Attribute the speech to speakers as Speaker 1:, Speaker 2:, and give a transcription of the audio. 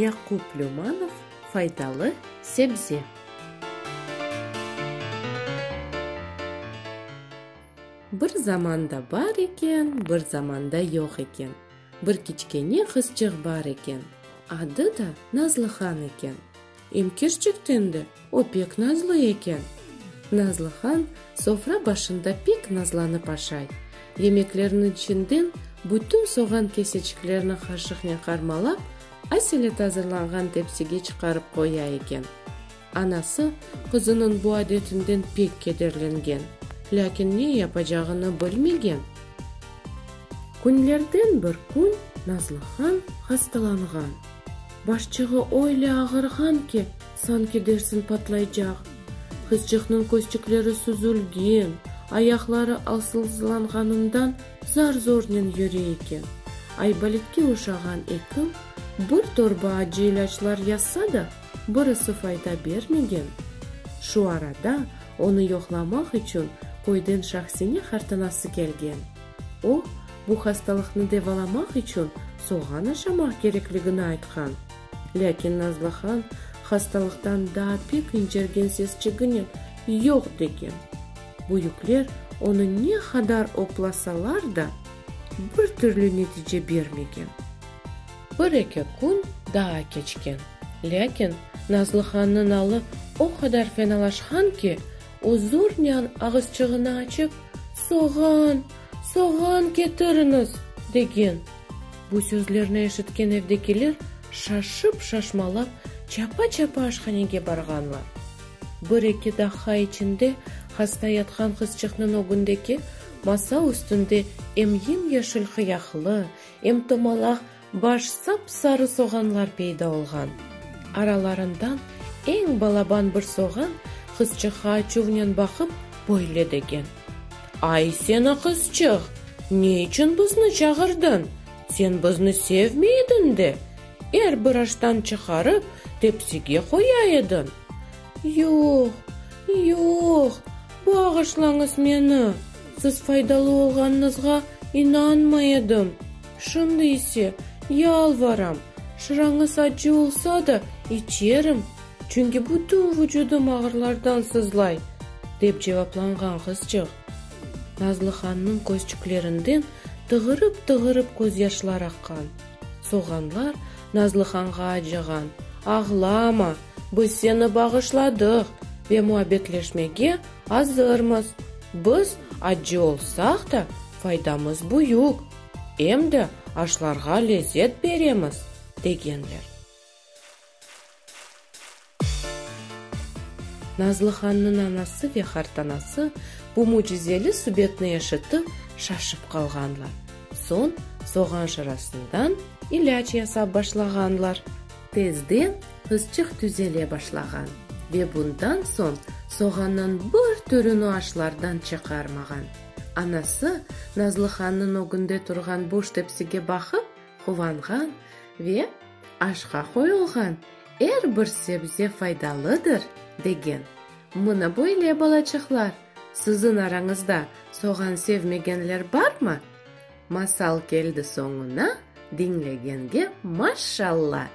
Speaker 1: Якуб Люманов «Файдалы себзе». Бір заманда бар екен, бір заманда жоқ екен. Бір кичкене қызчық бар екен. Ады да Назлыхан екен. Эмкерчіктен де о пек назлы екен. Назлыхан софра башында пек назланып ашай. Емеклерінің ішінден бүтін соған кесечкілерінің қашықне қармалап, әселет азырланған тепсіге шығарып қоя екен. Анасы қызының бұл әдетінден пек кедерленген, ләкин не япажағыны білмеген. Күнлерден бір күн Назлыхан хасталанған. Башчығы ойлы ағырған ке, сан кедерсін патлайжақ. Қызчықның көстіклері сүзілген, аяқлары алсылзыланғанымдан зар-зорнен юре екен. Айбалетке ұшаған екім бір торба acı ilaçlar yazsa da бірісі файда бермеген. Шу арада оны yoqlamaq үшін қойден шақсене қартанасы келген. О, бұл хасталықны деваламақ үшін соған ашамақ кереклігіні айтқан. Ләкин Назлыхан хасталықтан да пек инжерген сесчігінен жоқ деген. Бұйыклер оны не қадар опласалар да бір түрлі нәтиже бермеген. Бір-екі күн daha кечкен. Ләкин Назлыханның алы о қадар феналашқан ке, о зорнян ағызчығыны açып, «Соған кетіріңіз» деген. Бұл сөзлеріне ешіткен евдекелер шашып-шашмалап, чапа-чапа ашханеге барғанлар. Бір-екі дақа içінде хаста ятқан қызчықның огындеке маса үстінде ем яшыл қияқлы, ем томалақ баш сап-сары соғанлар пейда олған. Араларындан ең балабан бір соған қызчыққа чувнен бақып бойле деген. «Ай, сені қызчық, не үшін бұзны чағырдың? Сен бұзны севмейдің де? Әр бір аштан чықарып, тепсіге қояйдың». «Жоқ, бағышлаңыз мені. Сіз файдалы олғаныңызға инанмайдым. Шынды есе, ялварам, шыраңыз acı olsa da içerim. Çünkü bütün vücudum ağırlardan sızlay», деп cevaplanған қызчық. Назлыханның көзчіклерінден тығырып көз яшлар аққан. Соғанлар Назлыханға acıған. «Ағлама, біз сені бағышладық ве muhabbetlешмеге азырмыз. Біз acı olsақ та файдамыз бұйық. Емді ашларға лезет береміз» дегенлер. Назлыханның анасы ве қартанасы бұл мұжизелі сүбетні ешітіп шашып қалғанлар. Сон соған шырасындан иляч ясап башлағанлар. Тезден қызчық түзеле башлаған. Ве бұндан сон соғанның бір түріні ашлардан чықармаған. Анасы Назлыханның огынде тұрған бош тепсіге бақып, қуанған ве ашқа қойылған әр бір себзе файдалыдыр деген. Мұны бойле балачықлар, сіздің араңызда соған севмегенлер бар ма? Масал келді соңына, dinlegенге машалла.